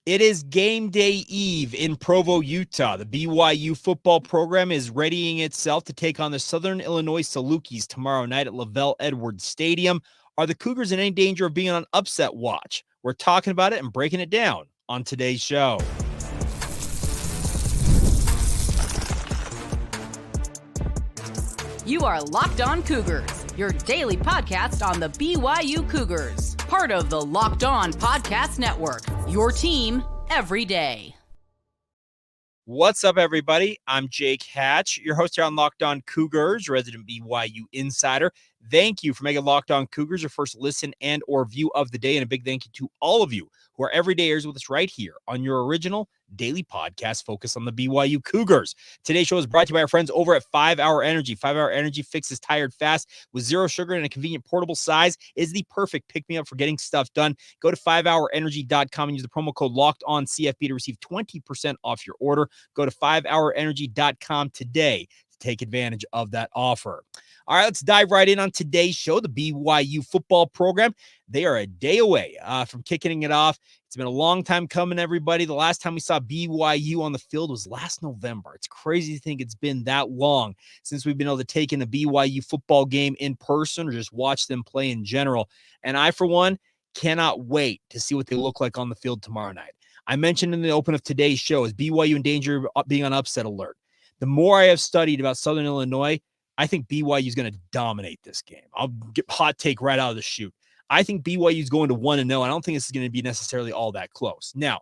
It is game day eve in Provo, Utah. The BYU football program is readying itself to take on the Southern Illinois Salukis tomorrow night at LaVell Edwards Stadium. Are the Cougars in any danger of being on upset watch? We're talking about it and breaking it down on today's show. You are Locked On Cougars, your daily podcast on the BYU Cougars, part of the Locked On Podcast Network, your team every day. What's up, everybody? I'm Jake Hatch, your host here on Locked On Cougars, resident BYU insider. Thank you for making Locked On Cougars your first listen and or view of the day, and a big thank you to all of you who are everydayers with us right here on your original daily podcast focused on the BYU Cougars. Today's show is brought to you by our friends over at 5 Hour Energy. 5 Hour Energy fixes tired fast with zero sugar and a convenient portable size. Is the perfect pick-me-up for getting stuff done. Go to 5hourenergy.com and use the promo code LOCKEDONCFB to receive 20% off your order. Go to 5hourenergy.com today to take advantage of that offer. All right, let's dive right in on today's show. The BYU football program, they are a day away from kicking it off. It's been a long time coming, everybody. The last time we saw BYU on the field was last November. It's crazy to think it's been that long since we've been able to take in a BYU football game in person or just watch them play in general. And I, for one, cannot wait to see what they look like on the field tomorrow night. I mentioned in the open of today's show, is BYU in danger of being on upset alert? The more I have studied about Southern Illinois, I think BYU is going to dominate this game. I'll get hot take right out of the chute. I think BYU is going to 1-0. I don't think this is going to be necessarily all that close. Now,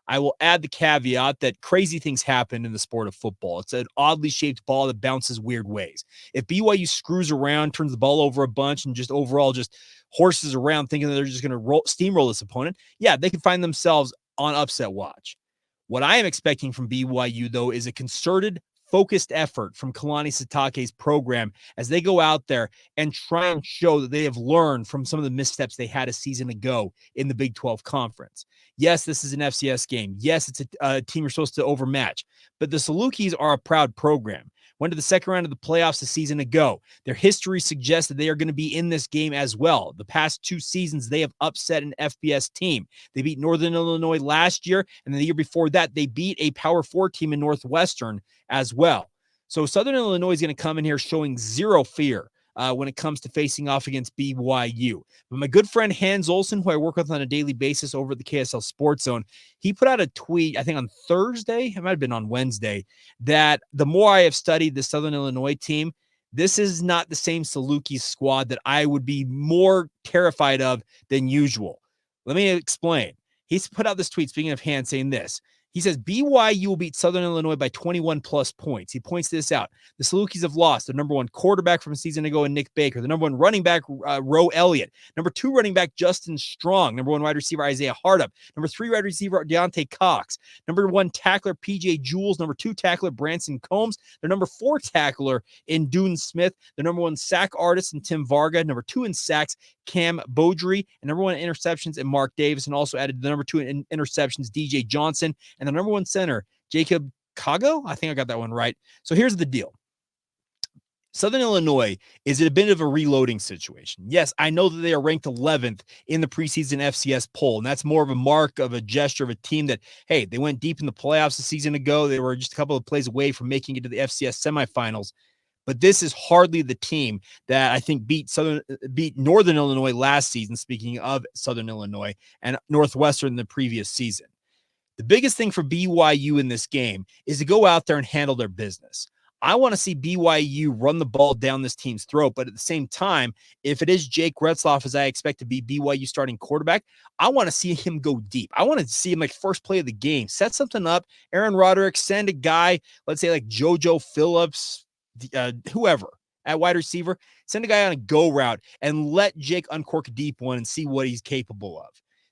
I will add the caveat that crazy things happen in the sport of football. It's an oddly shaped ball that bounces weird ways. If BYU screws around, turns the ball over a bunch, and just overall just horses around thinking that they're just going to steamroll this opponent, yeah, they can find themselves on upset watch. What I am expecting from BYU, though, is a concerted, focused effort from Kalani Sitake's program as they go out there and try and show that they have learned from some of the missteps they had a season ago in the Big 12 Conference. Yes, this is an FCS game. Yes, it's a team you're supposed to overmatch, but the Salukis are a proud program. Went to the second round of the playoffs a season ago. Their history suggests that they are going to be in this game as well. The past 2 seasons, they have upset an FBS team. They beat Northern Illinois last year, and the year before that, they beat a Power 4 team in Northwestern as well. So Southern Illinois is going to come in here showing zero fear when it comes to facing off against BYU. But my good friend Hans Olsen, who I work with on a daily basis over at the KSL Sports Zone, he put out a tweet, I think on Thursday, it might have been on Wednesday, that the more I have studied the Southern Illinois team, this is not the same Salukis squad that I would be more terrified of than usual. Let me explain. He's put out this tweet, speaking of Hans, saying this. He says, BYU will beat Southern Illinois by 21 plus points. He points this out. The Salukis have lost their number 1 quarterback from a season ago in Nick Baker, the number 1 running back, Roe Elliott, number 2 running back, Justin Strong, number 1 wide receiver, Isaiah Hardup, number 3 wide receiver, Deontay Cox, number 1 tackler, PJ Jules, number 2 tackler, Branson Combs, their number 4 tackler in Dune Smith, their number 1 sack artist in Tim Varga, number 2 in sacks, Cam Beaudry, and number 1 interceptions in Mark Davis, and also added the number 2 in interceptions, DJ Johnson, and the number 1 center, Jacob Kago. I think I got that one right. So here's the deal. Southern Illinois is a bit of a reloading situation. Yes, I know that they are ranked 11th in the preseason FCS poll, and that's more of a mark of a gesture of a team that, hey, they went deep in the playoffs a season ago. They were just a couple of plays away from making it to the FCS semifinals. But this is hardly the team that I think beat Northern Illinois last season, speaking of Southern Illinois, and Northwestern the previous season. The biggest thing for BYU in this game is to go out there and handle their business. I want to see BYU run the ball down this team's throat, but at the same time, if it is Jake Retzlaff, as I expect to be BYU starting quarterback, I want to see him go deep. I want to see him like first play of the game, set something up, Aaron Roderick, send a guy, let's say like JoJo Phillips, whoever at wide receiver, send a guy on a go route and let Jake uncork a deep one and see what he's capable of.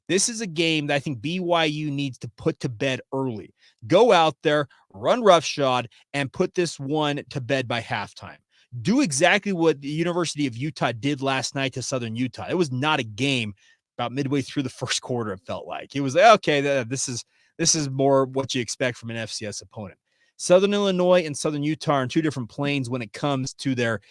This is a game that I think BYU needs to put to bed early. Go out there, run roughshod, and put this one to bed by halftime. Do exactly what the University of Utah did last night to Southern Utah. It was not a game about midway through the first quarter, it felt like. It was like, okay, this is more what you expect from an FCS opponent. Southern Illinois and Southern Utah are on 2 different planes when it comes to their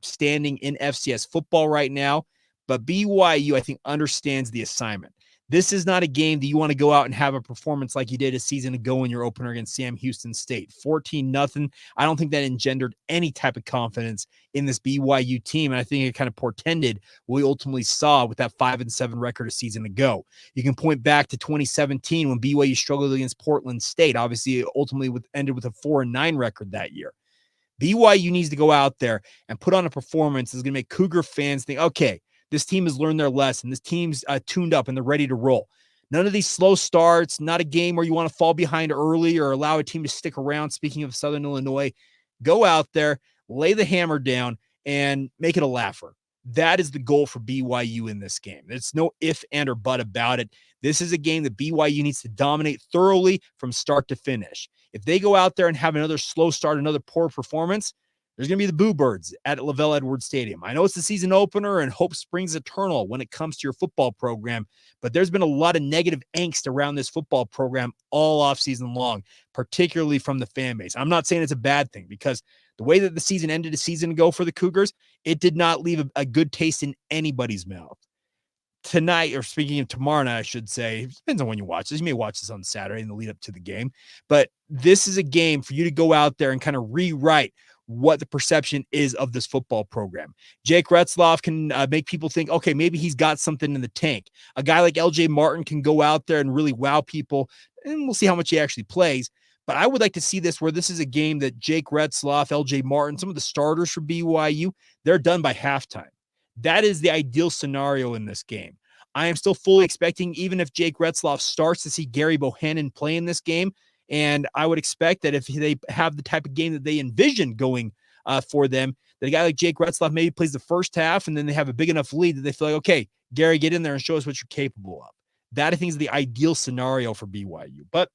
standing in FCS football right now. But BYU, I think, understands the assignment. This is not a game that you want to go out and have a performance like you did a season ago in your opener against Sam Houston State. 14-0. I don't think that engendered any type of confidence in this BYU team. And I think it kind of portended what we ultimately saw with that 5-7 record a season ago. You can point back to 2017 when BYU struggled against Portland State. Obviously, it ultimately ended with a 4-9 record that year. BYU needs to go out there and put on a performance that's going to make Cougar fans think, okay, this team has learned their lesson. This team's tuned up and they're ready to roll. None of these slow starts, not a game where you want to fall behind early or allow a team to stick around. Speaking of Southern Illinois, go out there, lay the hammer down, and make it a laugher. That is the goal for BYU in this game. There's no if, and, or but about it. This is a game that BYU needs to dominate thoroughly from start to finish. If they go out there and have another slow start, another poor performance, there's going to be the boo birds at LaVell Edwards Stadium. I know it's the season opener and hope springs eternal when it comes to your football program, but there's been a lot of negative angst around this football program all offseason long, particularly from the fan base. I'm not saying it's a bad thing because the way that the season ended a season ago for the Cougars, it did not leave a good taste in anybody's mouth. Tonight, or speaking of tomorrow night, I should say, it depends on when you watch this. You may watch this on Saturday in the lead up to the game, but this is a game for you to go out there and kind of rewrite what the perception is of this football program. Jake Retzlaff can make people think, okay, maybe he's got something in the tank. A guy like LJ Martin can go out there and really wow people, and we'll see how much he actually plays. But I would like to see this where this is a game that Jake Retzlaff, LJ Martin, some of the starters for BYU, they're done by halftime. That is the ideal scenario in this game. I am still fully expecting, even if Jake Retzlaff starts, to see Gerry Bohanon play in this game. And I would expect that if they have the type of game that they envision going for them, that a guy like Jake Retzlaff maybe plays the first half and then they have a big enough lead that they feel like, okay, Gerry, get in there and show us what you're capable of. That, I think, is the ideal scenario for BYU. But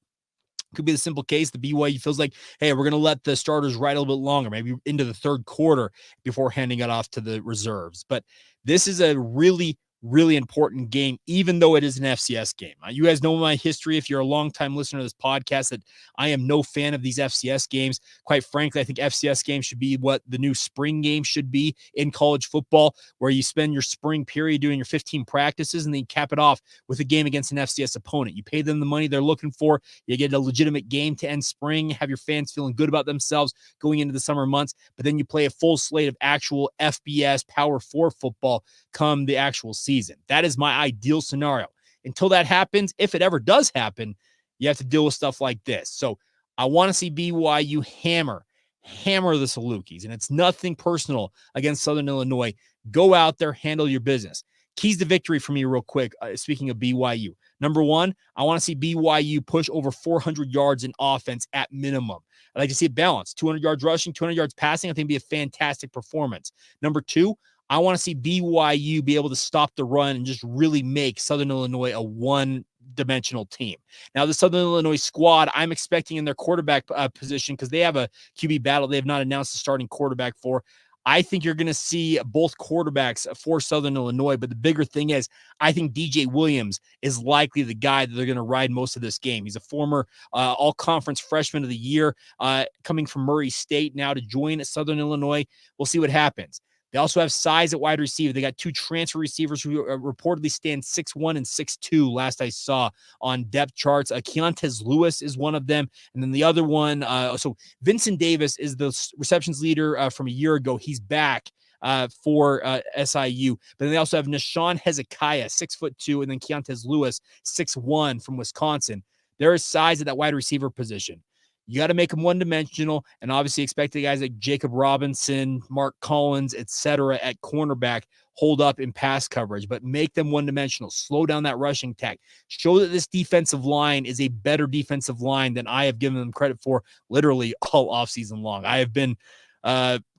could be the simple case. The BYU feels like, hey, we're going to let the starters ride a little bit longer, maybe into the third quarter before handing it off to the reserves. But this is a really important game, even though it is an FCS game. You guys know my history. If you're a longtime listener to this podcast, that I am no fan of these FCS games. Quite frankly, I think FCS games should be what the new spring game should be in college football, where you spend your spring period doing your 15 practices and then you cap it off with a game against an FCS opponent. You pay them the money they're looking for. You get a legitimate game to end spring, have your fans feeling good about themselves going into the summer months, but then you play a full slate of actual FBS Power 4 football come the actual season. That is my ideal scenario. Until that happens, if it ever does happen, you have to deal with stuff like this. So I want to see BYU hammer the Salukis, and it's nothing personal against Southern Illinois. Go out there, handle your business. Keys to victory for me real quick, speaking of BYU. Number one, I want to see BYU push over 400 yards in offense at minimum. I'd like to see it balanced. 200 yards rushing, 200 yards passing. I think it'd be a fantastic performance. Number two, I want to see BYU be able to stop the run and just really make Southern Illinois a one-dimensional team. Now, the Southern Illinois squad, I'm expecting in their quarterback position, because they have a QB battle they have not announced the starting quarterback for. I think you're going to see both quarterbacks for Southern Illinois, but the bigger thing is I think DJ Williams is likely the guy that they're going to ride most of this game. He's a former all-conference freshman of the year, coming from Murray State now to join Southern Illinois. We'll see what happens. They also have size at wide receiver. They got two transfer receivers who reportedly stand 6'1" and 6'2", last I saw on depth charts. Keontae Lewis is one of them. And then the other one, so Vincent Davis is the receptions leader from a year ago. He's back for SIU. But then they also have Nashawn Hezekiah, 6'2", and then Keontae Lewis, 6'1", from Wisconsin. There is size at that wide receiver position. You got to make them one-dimensional, and obviously expect the guys like Jacob Robinson, Mark Collins, etc. at cornerback hold up in pass coverage, but make them one-dimensional. Slow down that rushing attack. Show that this defensive line is a better defensive line than I have given them credit for literally all offseason long. I have been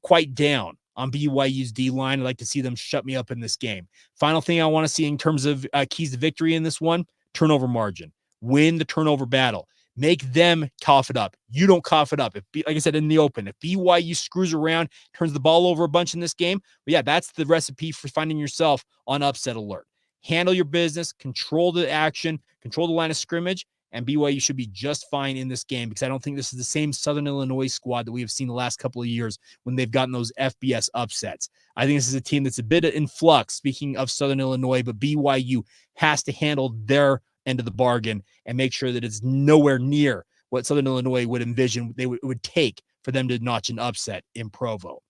quite down on BYU's D-line. I'd like to see them shut me up in this game. Final thing I want to see in terms of keys to victory in this one, turnover margin. Win the turnover battle. Make them cough it up. You don't cough it up. Like I said in the open, if BYU screws around, turns the ball over a bunch in this game, but yeah, that's the recipe for finding yourself on upset alert. Handle your business, control the action, control the line of scrimmage, and BYU should be just fine in this game, because I don't think this is the same Southern Illinois squad that we have seen the last couple of years when they've gotten those FBS upsets. I think this is a team that's a bit in flux, speaking of Southern Illinois, but BYU has to handle their end of the bargain and make sure that it's nowhere near what Southern Illinois would envision it would take for them to notch an upset in Provo.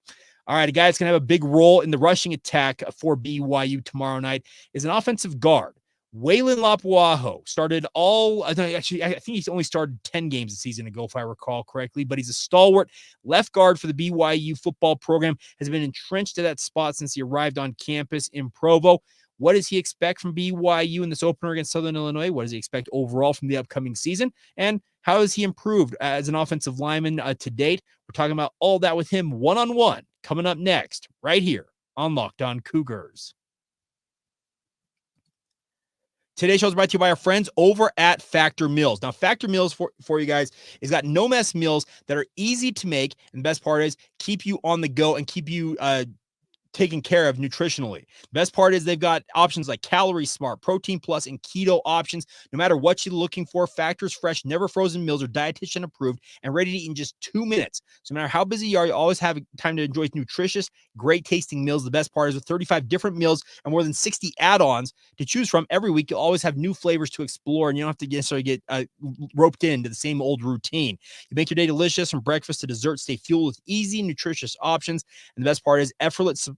All right, a guy that's going to have a big role in the rushing attack for BYU tomorrow night is an offensive guard. Weylin Lapuaho started I think he's only started 10 games a season ago, if I recall correctly, but he's a stalwart left guard for the BYU football program, has been entrenched to that spot since he arrived on campus in Provo. What does he expect from BYU in this opener against Southern Illinois? What does he expect overall from the upcoming season? And how has he improved as an offensive lineman to date? We're talking about all that with him one-on-one coming up next, right here on Locked On Cougars. Today's show is brought to you by our friends over at Factor Meals. Now, Factor Meals for you guys is got no-mess meals that are easy to make, and the best part is keep you on the go and keep you taken care of nutritionally. The best part is they've got options like Calorie Smart, Protein Plus, and Keto options. No matter what you're looking for, Factor's fresh, never frozen meals are dietitian approved and ready to eat in just 2 minutes. So no matter how busy you are, you always have time to enjoy nutritious, great tasting meals. The best part is with 35 different meals and more than 60 add-ons to choose from every week, you'll always have new flavors to explore, and you don't have to necessarily get roped into the same old routine. You make your day delicious from breakfast to dessert. Stay fueled with easy, nutritious options. And the best part is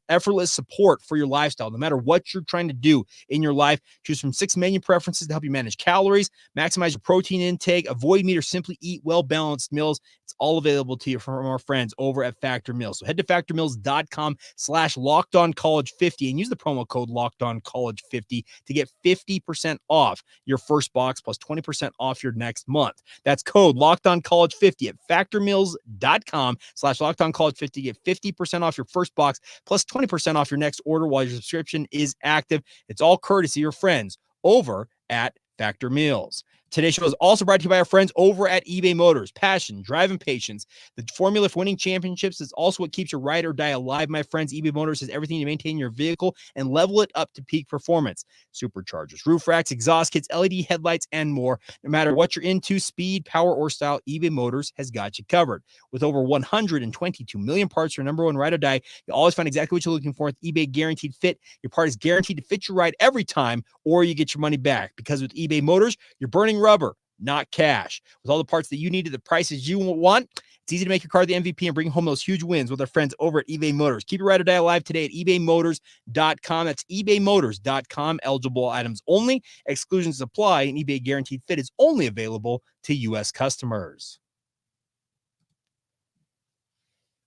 effortless support for your lifestyle. No matter what you're trying to do in your life, choose from 6 menu preferences to help you manage calories, maximize your protein intake, avoid meat, or simply eat well-balanced meals. It's all available to you from our friends over at Factor Meals. So head to factormeals.com/LockedOnCollege50 and use the promo code LockedOnCollege50 to get 50% off your first box plus 20% off your next month. That's code LockedOnCollege50 at factormeals.com/LockedOnCollege50 to get 50% off your first box plus 20% off your next order while your subscription is active. It's all courtesy of your friends over at Factor Meals. Today's show is also brought to you by our friends over at eBay Motors. Passion, drive, and patience. The formula for winning championships is also what keeps your ride or die alive, my friends. eBay Motors has everything to maintain your vehicle and level it up to peak performance. Superchargers, roof racks, exhaust kits, LED headlights, and more. No matter what you're into, speed, power, or style, eBay Motors has got you covered. With over 122 million parts for your number one ride or die, you'll always find exactly what you're looking for with eBay Guaranteed Fit. Your part is guaranteed to fit your ride every time, or you get your money back. Because with eBay Motors, you're burning rubber, not cash. With all the parts that you need at the prices you want, it's easy to make your car the MVP and bring home those huge wins with our friends over at eBay Motors. Keep your ride or die alive today at ebaymotors.com. That's ebaymotors.com. Eligible items only. Exclusions apply, and eBay Guaranteed Fit is only available to U.S. customers.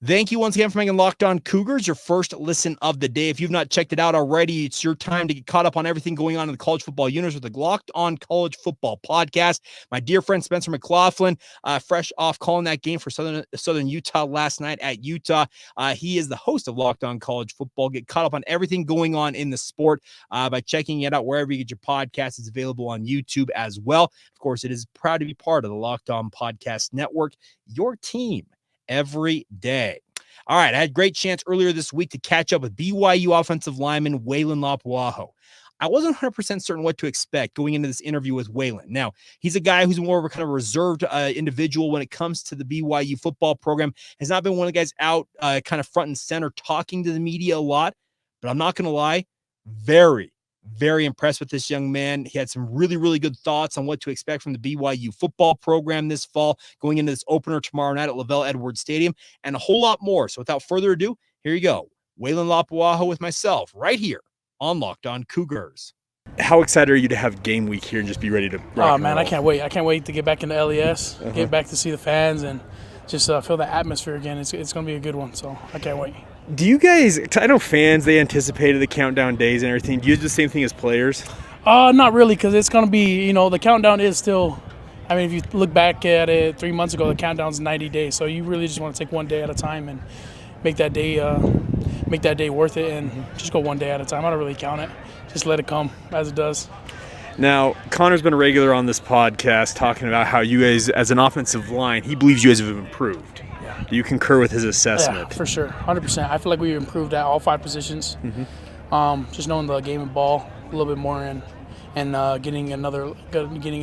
Thank you once again for making Locked On Cougars your first listen of the day. If you've not checked it out already, it's your time to get caught up on everything going on in the college football universe with the Locked On College Football podcast. My dear friend Spencer McLaughlin, fresh off calling that game for Southern Utah last night at Utah. He is the host of Locked On College Football. Get caught up on everything going on in the sport by checking it out wherever you get your podcast. It's available on YouTube as well. Of course, it is proud to be part of the Locked On Podcast Network, your team every day. All right, I had a great chance earlier this week to catch up with BYU offensive lineman Weylin Lapuaho. I wasn't 100% certain what to expect going into this interview with Weylin. Now, he's a guy who's more of a kind of reserved individual when it comes to the BYU football program. Has not been one of the guys out kind of front and center talking to the media a lot, but I'm not going to lie, very impressed with this young man. He had some really, really good thoughts on what to expect from the BYU football program this fall, going into this opener tomorrow night at LaVell Edwards Stadium, and a whole lot more. So without further ado, here you go. Weylin Lapuaho with myself right here on Locked On Cougars. How excited are you to have game week here and just be ready to rock Oh, man, I can't wait. I can't wait to get back into LES, get back to see the fans, and just feel the atmosphere again. It's going to be a good one, so I can't wait. Do you guys, I know fans, they anticipated the countdown days and everything. Do you do the same thing as players? Not really, because it's going to be, the countdown is still, if you look back at it 3 months ago, the countdown's 90 days. So you really just want to take one day at a time and make that day worth it and just go one day at a time. I don't really count it. Just let it come as it does. Now, Connor's been a regular on this podcast talking about how you guys, as an offensive line, he believes you guys have improved. Do you concur with his assessment? Yeah, for sure, 100%. I feel like we improved at all 5 positions. Just knowing the game and ball a little bit more and getting a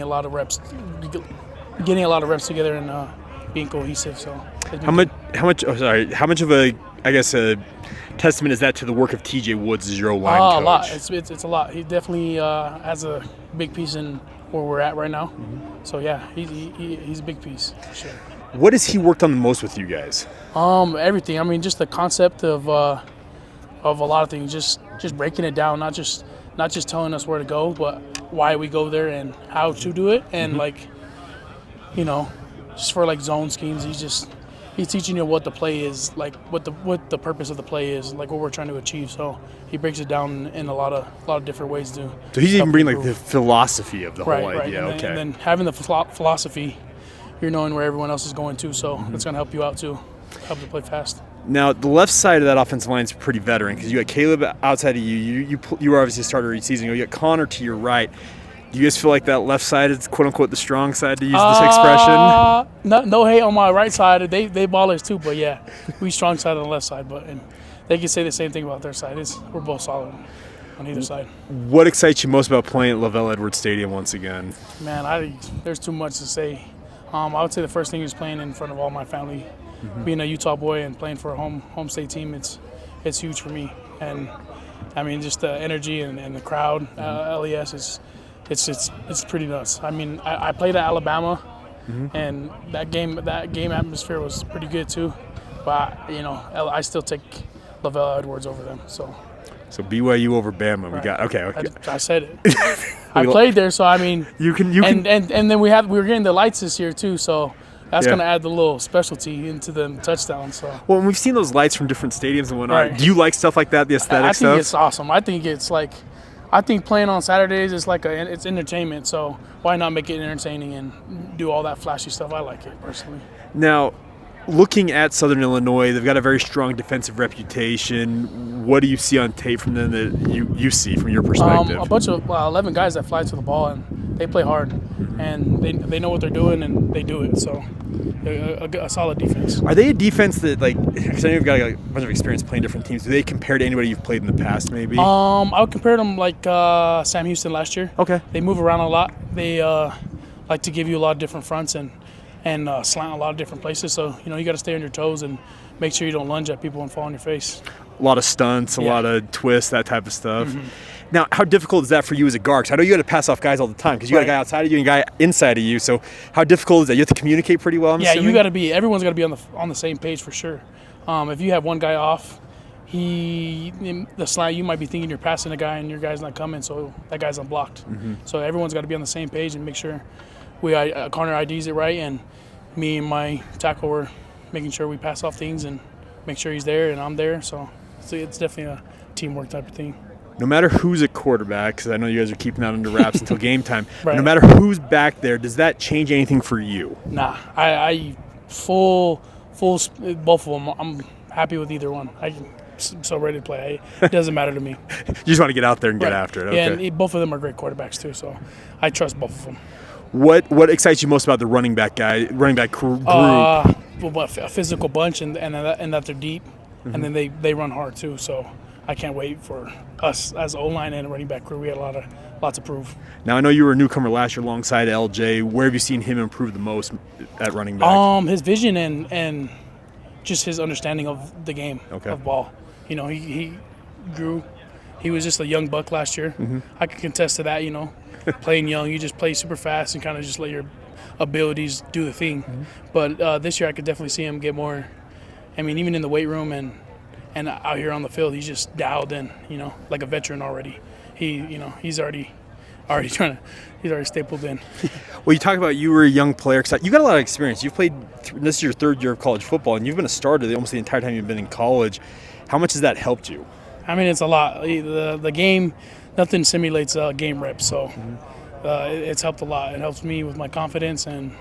lot of reps together and being cohesive. So how much of a testament is that to the work of TJ Woods as your O-line coach? A lot. It's a lot. He definitely has a big piece in where we're at right now. So yeah, he's a big piece for sure. What has he worked on the most with you guys? Everything. I mean, just the concept of a lot of things. Just breaking it down. Not just telling us where to go, but why we go there and how to do it. And just for like zone schemes, he's teaching you what the play is, like what the purpose of the play is, like what we're trying to achieve. So he breaks it down in a lot of different ways to. So he's even bringing like the philosophy of the whole idea. Right. And then having the philosophy, you're knowing where everyone else is going too. So that's going to help you out too, help you play fast. Now the left side of that offensive line is pretty veteran because you got Caleb outside of you. You were obviously a starter each season. You got Connor to your right. Do you guys feel like that left side is quote unquote the strong side, to use this expression? No hate on my right side. They ballers too, but yeah, we strong side on the left side. But and they can say the same thing about their side. We're both solid on either side. What excites you most about playing at LaVell Edwards Stadium once again? Man, there's too much to say. I would say the first thing is playing in front of all my family. Being a Utah boy and playing for a home state team, it's huge for me. And I mean, just the energy and the crowd, LES is. It's pretty nuts. I mean, I played at Alabama, and that game atmosphere was pretty good too. But I still take LaVell Edwards over them. So BYU over Bama. Right. We got okay. I said it. I played there, so I mean, you can. And then we were getting the lights this year too, so. That's going to add the little specialty into the touchdown. So. Well, and we've seen those lights from different stadiums and whatnot. Right. Do you like stuff like that, the aesthetic stuff? I think it's awesome. I think playing on Saturdays is it's entertainment. So why not make it entertaining and do all that flashy stuff? I like it personally. Now, looking at Southern Illinois, they've got a very strong defensive reputation. What do you see on tape from them that you see from your perspective? A bunch of 11 guys that fly to the ball, and they play hard, and they know what they're doing, and they do it. So a solid defense. Are they a defense that, because I know you've got a bunch of experience playing different teams, do they compare to anybody you've played in the past maybe? I would compare them like Sam Houston last year. Okay. They move around a lot. They like to give you a lot of different fronts and slant a lot of different places. So, you got to stay on your toes and make sure you don't lunge at people and fall on your face. A lot of stunts, a lot of twists, that type of stuff. Now, how difficult is that for you as a guard? 'Cause I know you got to pass off guys all the time because you got a guy outside of you and a guy inside of you. So how difficult is that? You have to communicate pretty well, I'm assuming? You got to be – everyone's got to be on the same page for sure. If you have one guy off, the slant, you might be thinking you're passing a guy and your guy's not coming, so that guy's unblocked. So everyone's got to be on the same page and make sure corner IDs it right, and me and my tackle were making sure we pass off things and make sure he's there and I'm there. So it's definitely a teamwork type of thing. No matter who's a quarterback, because I know you guys are keeping that under wraps until game time, right. No matter who's back there, does that change anything for you? Nah, I full both of them. I'm happy with either one. I'm so ready to play. It doesn't matter to me. You just want to get out there and get after it. Okay. Yeah, and both of them are great quarterbacks too, so I trust both of them. What excites you most about the running back group? A physical bunch and that they're deep, and then they run hard too. So I can't wait for us as O-line and running back crew. We had lots to prove. Now I know you were a newcomer last year alongside LJ. Where have you seen him improve the most at running back? His vision and just his understanding of the game of ball. He grew. He was just a young buck last year. I can contest to that. Playing young, you just play super fast and kind of just let your abilities do the thing. But this year I could definitely see him get more. I mean, even in the weight room and out here on the field, he's just dialed in, like a veteran already. He's already stapled in. Well, you talk about you were a young player. You got a lot of experience. You've played, this is your third year of college football, and you've been a starter almost the entire time you've been in college. How much has that helped you? I mean, it's a lot. The game, nothing simulates game reps, so it's helped a lot. It helps me with my confidence, and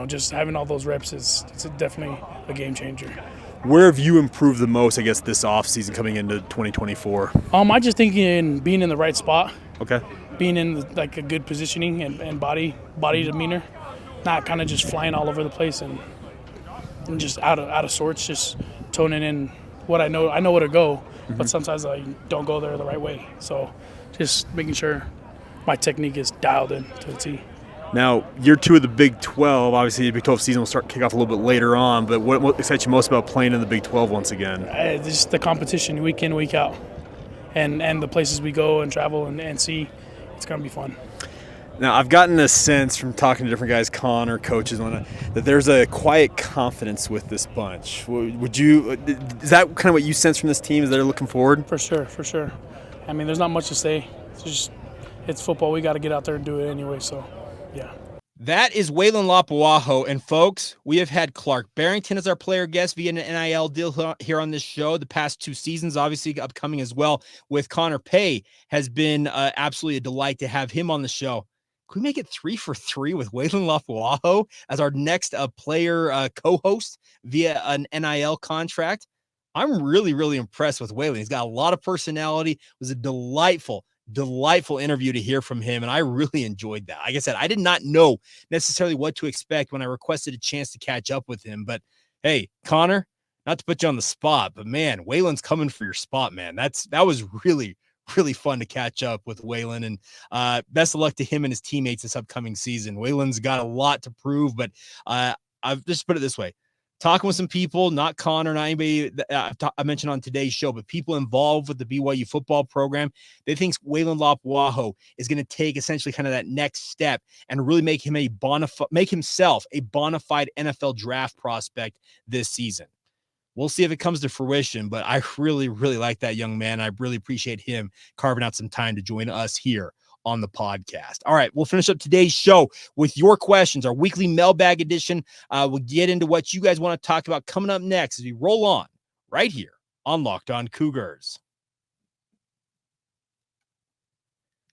just having all those reps it's definitely a game changer. Where have you improved the most, I guess, this offseason coming into 2024? I just think in being in the right spot. Okay. Being in a good positioning and body demeanor, not kind of just flying all over the place and just out of sorts, just toning in what I know. I know where to go, but sometimes I don't go there the right way. So just making sure my technique is dialed in to the T. Now, year 2 of the Big 12, obviously the Big 12 season will kick off a little bit later on, but what excites you most about playing in the Big 12 once again? Just the competition week in, week out, and the places we go and travel and see. It's going to be fun. Now, I've gotten a sense from talking to different guys, Connor, coaches, that there's a quiet confidence with this bunch. Is that kind of what you sense from this team as they're looking forward? For sure. I mean, there's not much to say. It's football. We got to get out there and do it anyway, so, yeah. That is Weylin Lapuaho. And folks, we have had Clark Barrington as our player guest via an NIL deal here on this show the past 2 seasons, obviously upcoming as well with Connor Pay. Has been absolutely a delight to have him on the show. Can we make it 3 for 3 with Weylin Lapuaho as our next player co-host via an NIL contract? I'm really, really impressed with Weylin. He's got a lot of personality. It was a delightful interview to hear from him, and I really enjoyed that. Like I said, I did not know necessarily what to expect when I requested a chance to catch up with him. But hey, Connor, not to put you on the spot, but man, Weylin's coming for your spot, man. That was really, really fun to catch up with Weylin, and best of luck to him and his teammates this upcoming season. Weylin's got a lot to prove, but I've just put it this way. Talking with some people, not Connor, not anybody that I mentioned on today's show, but people involved with the BYU football program, they think Weylin Lapuaho is going to take essentially kind of that next step and really make himself a bona fide NFL draft prospect this season. We'll see if it comes to fruition, but I really, really like that young man. I really appreciate him carving out some time to join us here on the podcast. All right, we'll finish up today's show with your questions, our weekly mailbag edition. We'll get into what you guys want to talk about coming up next as we roll on right here on Locked On Cougars.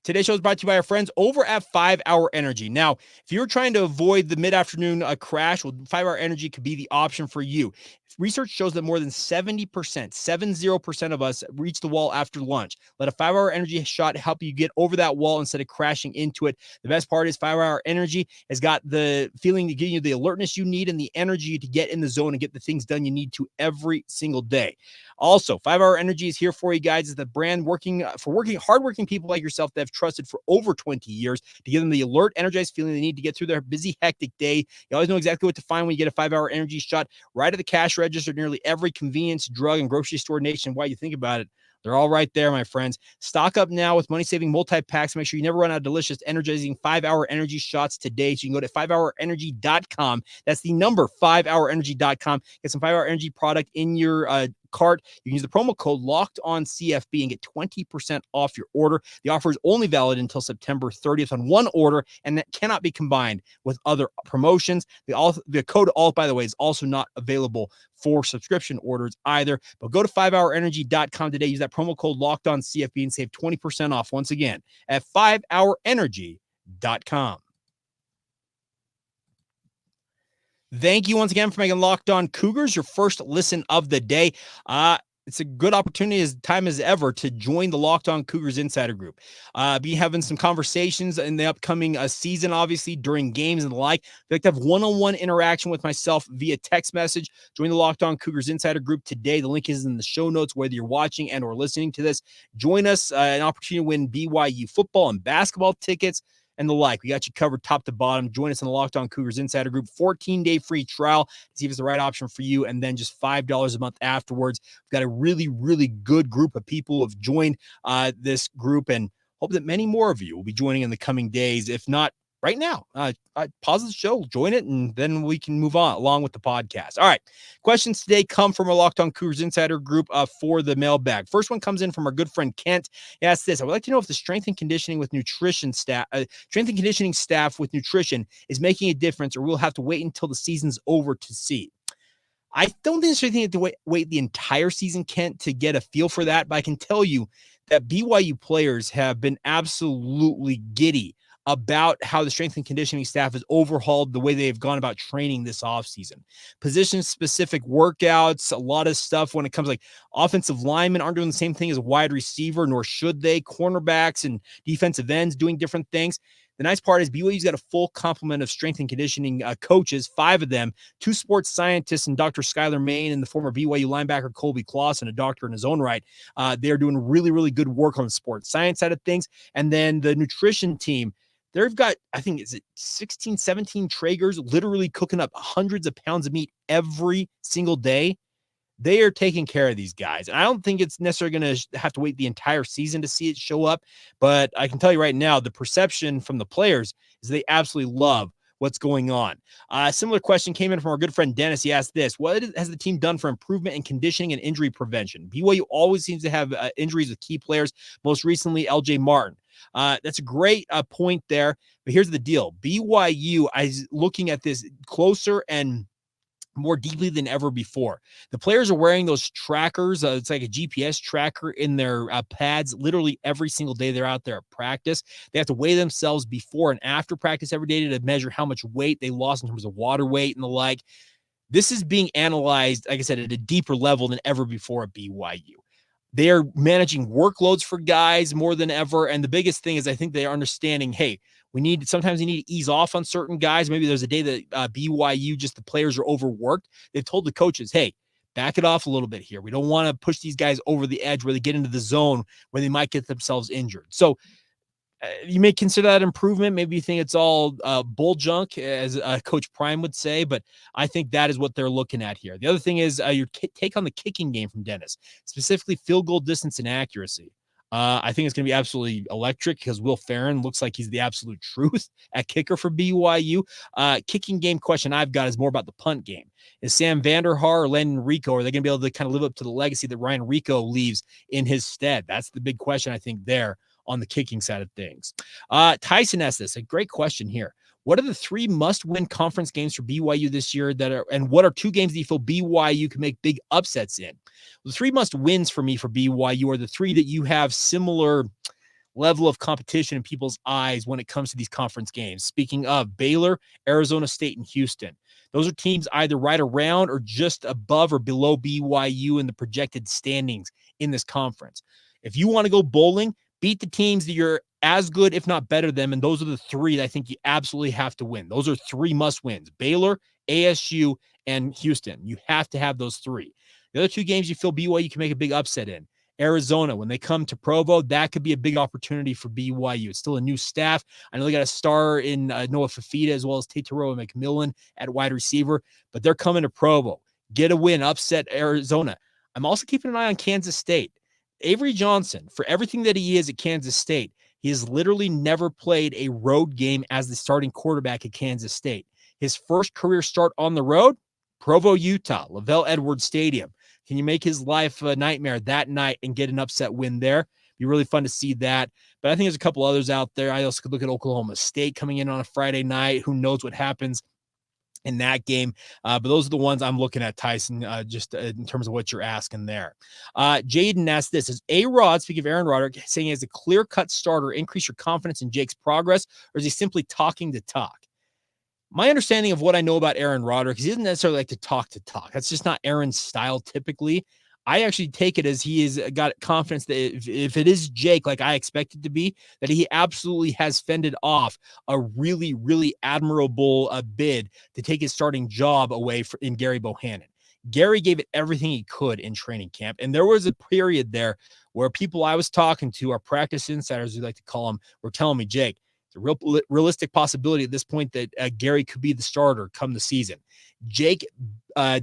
Today's show is brought to you by our friends over at 5 Hour Energy. Now, if you're trying to avoid the mid-afternoon crash, well, 5 Hour Energy could be the option for you. Research shows that more than 70% of us reach the wall after lunch. Let a 5 Hour Energy shot help you get over that wall instead of crashing into it. The best part is 5 Hour Energy has got the feeling to give you the alertness you need and the energy to get in the zone and get the things done you need to every single day. Also, 5 Hour Energy is here for you guys. It's the brand hardworking people like yourself that have trusted for over 20 years to give them the alert, energized feeling they need to get through their busy, hectic day. You always know exactly what to find when you get a 5 Hour Energy shot right at the cash register, nearly every convenience, drug, and grocery store nationwide. You think about it, they're all right there, my friends. Stock up now with money-saving multi-packs. Make sure you never run out of delicious, energizing 5 Hour Energy shots today. So you can go to 5hourenergy.com. That's the number, 5hourenergy.com. Get some 5 Hour Energy product in your cart. You can use the promo code LOCKEDONCFB and get 20% off your order. The offer is only valid until September 30th on one order, and that cannot be combined with other promotions. The code ALT, by the way, is also not available for subscription orders either. But go to 5hourenergy.com today. Use that promo code LOCKEDONCFB and save 20% off once again at 5hourenergy.com. Thank you once again for making Locked On Cougars your first listen of the day. It's a good opportunity as time as ever to join the Locked On Cougars Insider Group. Be having some conversations in the upcoming season, obviously, during games and the like. If you'd like to have one-on-one interaction with myself via text message, join the Locked On Cougars Insider Group today. The link is in the show notes, whether you're watching and or listening to this. Join us, an opportunity to win BYU football and basketball tickets and the like. We got you covered top to bottom. Join us in the Locked On Cougars Insider Group. 14-day free trial to see if it's the right option for you, and then just $5 a month afterwards. We've got a really, really good group of people who have joined this group, and hope that many more of you will be joining in the coming days. If not right now, pause the show, join it, and then we can move on along with the podcast. All right. Questions today come from our Locked On Cougars Insider Group for the mailbag. First one comes in from our good friend Kent. He asks this: I would like to know if the strength and conditioning staff with nutrition is making a difference, or we'll have to wait until the season's over to see. I don't think there's anything to wait the entire season, Kent, to get a feel for that, but I can tell you that BYU players have been absolutely giddy about how the strength and conditioning staff has overhauled the way they've gone about training this offseason. Position-specific workouts, a lot of stuff when it comes like offensive linemen aren't doing the same thing as a wide receiver, nor should they. Cornerbacks and defensive ends doing different things. The nice part is BYU's got a full complement of strength and conditioning coaches, 5 of them, 2 sports scientists and Dr. Skylar Main and the former BYU linebacker Colby Clausen, a doctor in his own right. They're doing really, really good work on the sports science side of things. And then the nutrition team, They've got, I think, is it 16, 17 Traegers literally cooking up hundreds of pounds of meat every single day. They are taking care of these guys. And I don't think it's necessarily going to have to wait the entire season to see it show up. But I can tell you right now, the perception from the players is they absolutely love what's going on. A similar question came in from our good friend Dennis. He asked this: what has the team done for improvement in conditioning and injury prevention? BYU always seems to have injuries with key players, most recently LJ Martin. That's a great point there. But here's the deal. BYU is looking at this closer and more deeply than ever before. The players are wearing those trackers. It's like a GPS tracker in their pads literally every single day they're out there at practice. They have to weigh themselves before and after practice every day to measure how much weight they lost in terms of water weight and the like. This is being analyzed, like I said, at a deeper level than ever before at BYU. They are managing workloads for guys more than ever. And the biggest thing is I think they are understanding, hey, sometimes you need to ease off on certain guys. Maybe there's a day that BYU, just the players are overworked. They've told the coaches, hey, back it off a little bit here. We don't want to push these guys over the edge where they get into the zone where they might get themselves injured. So you may consider that improvement. Maybe you think it's all bull junk, as Coach Prime would say, but I think that is what they're looking at here. The other thing is your take on the kicking game from Dennis, specifically field goal distance and accuracy. I think it's going to be absolutely electric because Will Farron looks like he's the absolute truth at kicker for BYU. Kicking game question I've got is more about the punt game. Is Sam Vanderhaar or Landon Rico, are they going to be able to kind of live up to the legacy that Ryan Rico leaves in his stead? That's the big question, I think, there on the kicking side of things. Tyson asked this, a great question here. What are the 3 must-win conference games for BYU this year and what are 2 games that you feel BYU can make big upsets in? The 3 must-wins for me for BYU are the 3 that you have similar level of competition in people's eyes when it comes to these conference games. Speaking of Baylor, Arizona State, and Houston. Those are teams either right around or just above or below BYU in the projected standings in this conference. If you want to go bowling, beat the teams that you're as good, if not better than, and those are the 3 that I think you absolutely have to win. Those are 3 must-wins: Baylor, ASU, and Houston. You have to have those 3. The other 2 games you feel BYU can make a big upset in. Arizona, when they come to Provo, that could be a big opportunity for BYU. It's still a new staff. I know they got a star in Noah Fafita as well as Tateroa McMillan at wide receiver, but they're coming to Provo. Get a win, upset Arizona. I'm also keeping an eye on Kansas State. Avery Johnson, for everything that he is at Kansas State, he has literally never played a road game as the starting quarterback at Kansas State. His first career start on the road, Provo, Utah, LaVell Edwards Stadium. Can you make his life a nightmare that night and get an upset win there? Be really fun to see that. But I think there's a couple others out there. I also could look at Oklahoma State coming in on a Friday night. Who knows what happens in that game. But those are the ones I'm looking at, Tyson, just in terms of what you're asking there. Jaden asked this: is A-Rod, speaking of Aaron Roderick, saying he has a clear-cut starter increase your confidence in Jake's progress, or is he simply talking to talk? My understanding of what I know about Aaron Roderick is he doesn't necessarily like to talk. That's just not Aaron's style typically. I actually take it as he has got confidence that if it is Jake, like I expect it to be, that he absolutely has fended off a really, really admirable bid to take his starting job away in Gerry Bohanon. Gerry gave it everything he could in training camp. And there was a period there where people I was talking to, our practice insiders, we like to call them, were telling me, Jake, it's a realistic possibility at this point that Gerry could be the starter come the season. Jake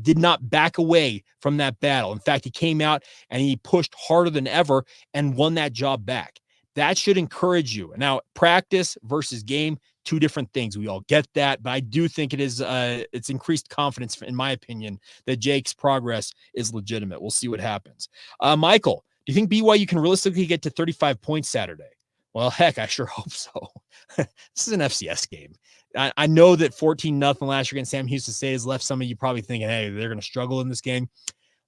did not back away from that battle. In fact, he came out and he pushed harder than ever and won that job back. That should encourage you. Now, practice versus game, 2 different things. We all get that, but I do think it is it's increased confidence, in my opinion, that Jake's progress is legitimate. We'll see what happens. Michael, do you think BYU can realistically get to 35 points Saturday? Well, heck, I sure hope so. This is an FCS game. I know that 14-0 last year against Sam Houston State has left some of you probably thinking, hey, they're going to struggle in this game.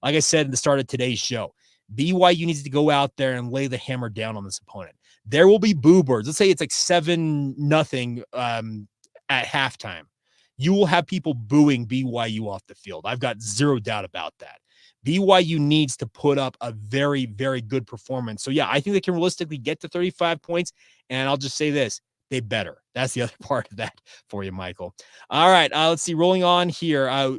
Like I said at the start of today's show, BYU needs to go out there and lay the hammer down on this opponent. There will be boo birds. Let's say it's like 7-0 at halftime. You will have people booing BYU off the field. I've got zero doubt about that. BYU needs to put up a very, very good performance. So, yeah, I think they can realistically get to 35 points. And I'll just say this, they better. That's the other part of that for you, Michael. All right, let's see. Rolling on here.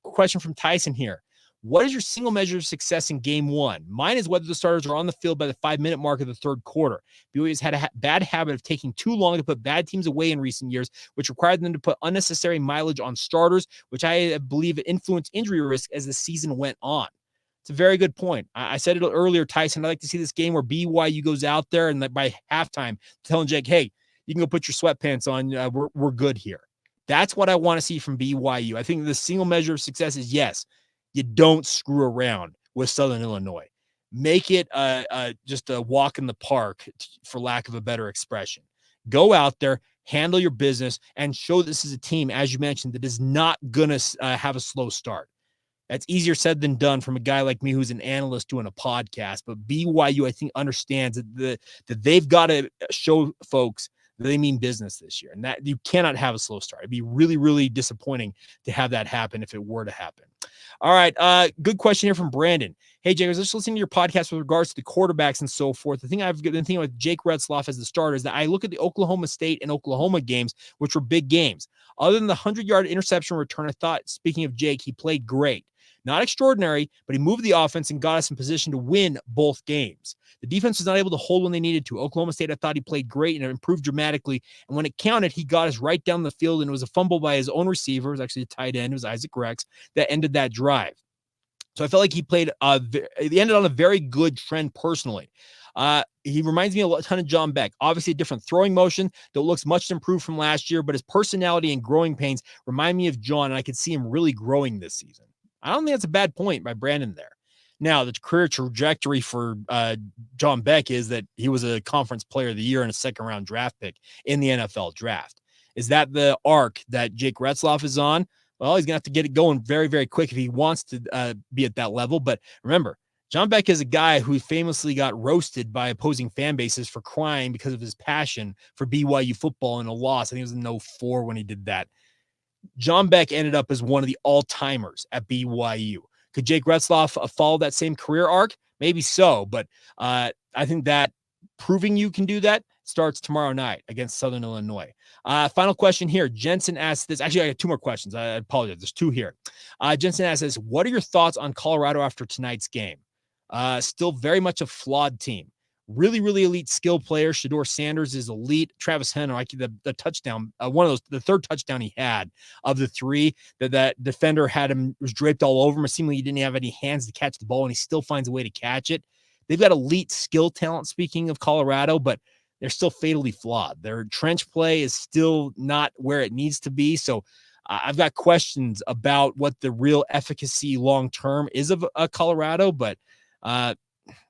Question from Tyson here. What is your single measure of success in game one? Mine is whether the starters are on the field by the 5-minute mark of the third quarter. BYU has had a bad habit of taking too long to put bad teams away in recent years, which required them to put unnecessary mileage on starters, which I believe influenced injury risk as the season went on. It's a very good point. I said it earlier, Tyson. I'd like to see this game where BYU goes out there and by halftime telling Jake, hey, you can go put your sweatpants on. We're good here. That's what I want to see from BYU. I think the single measure of success is, yes, you don't screw around with Southern Illinois. Make it just a walk in the park, for lack of a better expression. Go out there, handle your business, and show this is a team, as you mentioned, that is not going to have a slow start. That's easier said than done from a guy like me who's an analyst doing a podcast. But BYU, I think, understands that they've got to show folks that they mean business this year, and that you cannot have a slow start. It'd be really, really disappointing to have that happen if it were to happen. All right, good question here from Brandon. Hey, Jake, I was just listening to your podcast with regards to the quarterbacks and so forth. The thing I've been thinking with Jake Retzlaff as the starter is that I look at the Oklahoma State and Oklahoma games, which were big games. Other than the 100-yard interception return, I thought, speaking of Jake, he played great. Not extraordinary, but he moved the offense and got us in position to win both games. The defense was not able to hold when they needed to. Oklahoma State, I thought he played great and it improved dramatically. And when it counted, he got us right down the field, and it was a fumble by his own receiver. It was actually a tight end. It was Isaac Rex that ended that drive. So I felt like he ended on a very good trend personally. He reminds me a ton of John Beck. Obviously, a different throwing motion that looks much improved from last year, but his personality and growing pains remind me of John, and I could see him really growing this season. I don't think that's a bad point by Brandon there. Now, the career trajectory for John Beck is that he was a conference player of the year and a second-round draft pick in the NFL draft. Is that the arc that Jake Retzlaff is on? Well, he's going to have to get it going very, very quick if he wants to be at that level. But remember, John Beck is a guy who famously got roasted by opposing fan bases for crying because of his passion for BYU football in a loss. I think it was in 2004 when he did that. John Beck ended up as one of the all-timers at BYU. Could Jake Retzlaff follow that same career arc? Maybe so, but I think that proving you can do that starts tomorrow night against Southern Illinois. Final question here. Jensen asked this. Actually, I got two more questions. I apologize. There's two here. Jensen asked this. What are your thoughts on Colorado after tonight's game? Still very much a flawed team. Really, really elite skill player. Shedeur Sanders is elite. Travis Hunter, the touchdown, the third touchdown he had of the three, that defender was draped all over him. It seemed like he didn't have any hands to catch the ball, and he still finds a way to catch it. They've got elite skill talent, speaking of Colorado, but they're still fatally flawed. Their trench play is still not where it needs to be. So I've got questions about what the real efficacy long-term is of Colorado, but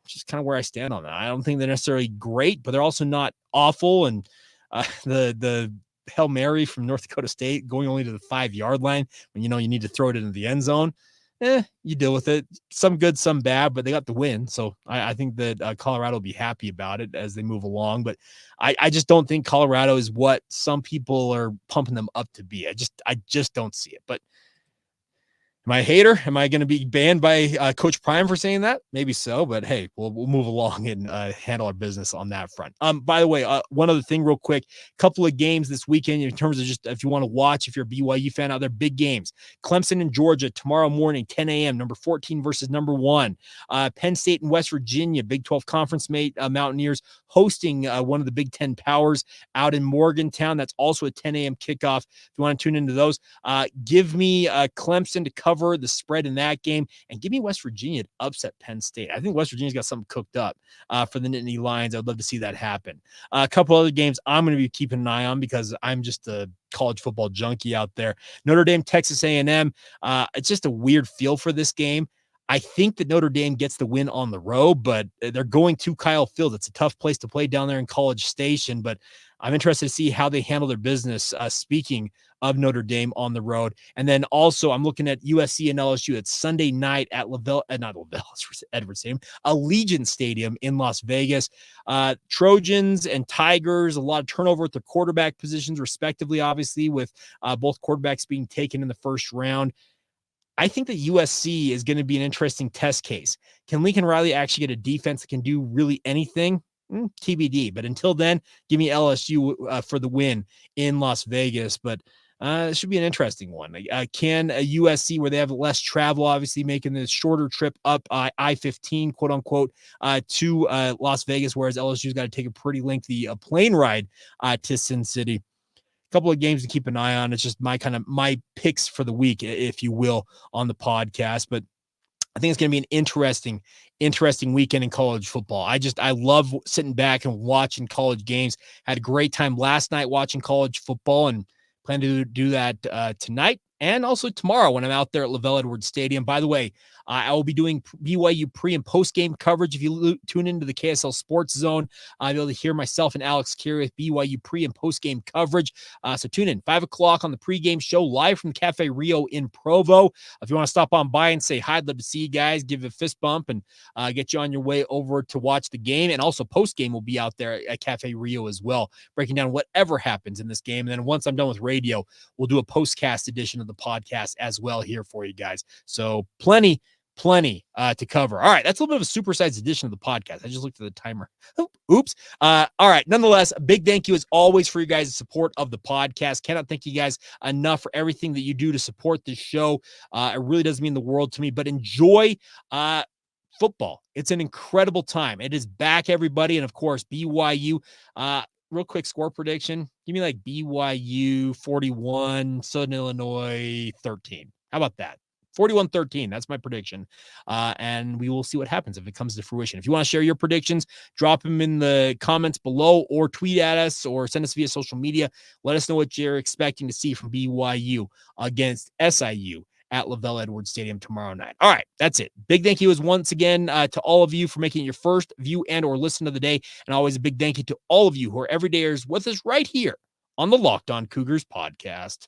just kind of where I stand on that. I don't think they're necessarily great, but they're also not awful. And the Hail Mary from North Dakota State going only to the 5-yard line when you need to throw it into the end zone. You deal with it. Some good, some bad, but they got the win. So I think that Colorado will be happy about it as they move along. But I just don't think Colorado is what some people are pumping them up to be. I just don't see it. But am I a hater? Am I going to be banned by Coach Prime for saying that? Maybe so, but hey, we'll move along and handle our business on that front. By the way, one other thing real quick, couple of games this weekend in terms of just if you want to watch, if you're a BYU fan out there, big games. Clemson and Georgia tomorrow morning, 10 a.m., number 14 versus number 1. Penn State and West Virginia, Big 12 conference mate Mountaineers hosting one of the Big 10 powers out in Morgantown. That's also a 10 a.m. kickoff. If you want to tune into those, give me Clemson to cover the spread in that game, and give me West Virginia to upset Penn State. I think West Virginia's got something cooked up for the Nittany Lions. I'd love to see that happen. A couple other games I'm going to be keeping an eye on because I'm just a college football junkie out there. Notre Dame, Texas A&M. It's just a weird feel for this game. I think that Notre Dame gets the win on the road, but they're going to Kyle Field. It's a tough place to play down there in College Station, but I'm interested to see how they handle their business, speaking of Notre Dame on the road. And then also I'm looking at USC and LSU. It's Sunday night at Edwards Stadium, Allegiant Stadium in Las Vegas. Trojans and Tigers, a lot of turnover at their quarterback positions, respectively, obviously, with both quarterbacks being taken in the first round. I think that USC is going to be an interesting test case. Can Lincoln Riley actually get a defense that can do really anything? TBD. But until then, give me LSU for the win in Las Vegas. But It should be an interesting one. Can a USC, where they have less travel, obviously making this shorter trip up I-15, quote unquote, to Las Vegas, whereas LSU's got to take a pretty lengthy plane ride to Sin City. Couple of games to keep an eye on. It's just my picks for the week, if you will, on the podcast. But I think it's going to be an interesting weekend in college football. I love sitting back and watching college games. Had a great time last night watching college football and plan to do that tonight and also tomorrow when I'm out there at LaVell Edwards Stadium. By the way, I will be doing BYU pre and post game coverage. If you tune into the KSL Sports Zone, I'll be able to hear myself and Alex Gerry with BYU pre and post game coverage. So tune in 5 o'clock on the pregame show live from Cafe Rio in Provo. If you want to stop on by and say hi, I'd love to see you guys, give you a fist bump and get you on your way over to watch the game. And also post game will be out there at Cafe Rio as well, breaking down whatever happens in this game. And then once I'm done with radio, we'll do a postcast edition of the podcast as well here for you guys. So plenty to cover. All right, that's a little bit of a supersized edition of the podcast. I just looked at the timer. Oops. All right, nonetheless, a big thank you as always for you guys' support of the podcast. Cannot thank you guys enough for everything that you do to support this show. It really does mean the world to me, but enjoy football. It's an incredible time. It is back, everybody, and of course, BYU. Real quick score prediction. Give me like BYU 41, Southern Illinois 13. How about that? 41-13. That's my prediction. And we will see what happens if it comes to fruition. If you want to share your predictions, drop them in the comments below or tweet at us or send us via social media. Let us know what you're expecting to see from BYU against SIU at LaVell Edwards Stadium tomorrow night. All right, that's it. Big thank you once again to all of you for making it your first view and or listen of the day. And always a big thank you to all of you who are everydayers with us right here on the Locked On Cougars podcast.